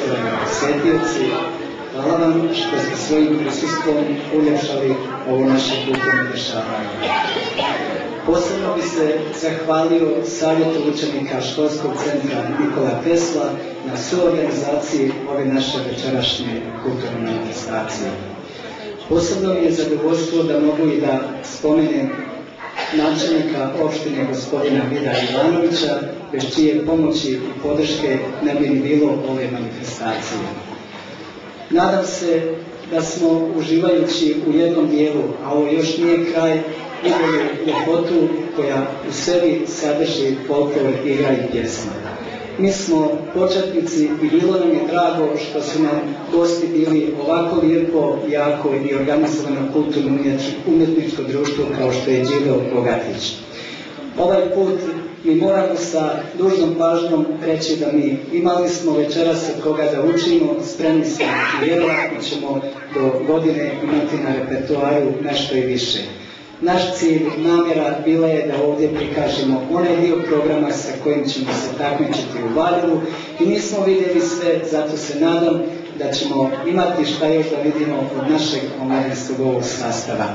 poštovani posjetioci, hvala vam što ste svojim prisustvom uljepšali ovo naše kulturno dešavanje. Posebno bi se zahvalio Savjetu učenika školskog centra Nikola Tesla na suorganizaciji ove naše večerašnje kulturne manifestacije. Posebno mi je zadovoljstvo da mogu i da spomenem načelnika opštine gospodina Vida Ivanovića, bez čije pomoći i podrške ne bi ni bilo ove manifestacije. Nadam se da smo, uživajući u jednom dijelu, a ovo još nije kraj, vidjeli ljepotu koja u sebi sadrži folklor, igra i pjesma. Mi smo početnici i bilo nam je drago što su nam gosti bili ovako lijepo, jako i organizovano kulturno umjetničko društvo kao što je Đido Bogatić. Ovaj put mi moramo sa dužnom pažnjom reći da mi imali smo večeras od koga da učimo, spremni smo i vjerojatno ćemo do godine imati na repertoaru nešto i više. Naš cilj, namjera bila je da ovdje prikažemo onaj dio programa sa kojim ćemo se takmičiti u Valjevu i nismo vidjeli sve, zato se nadam da ćemo imati šta još da vidimo od našeg omladinskog ovog sastava.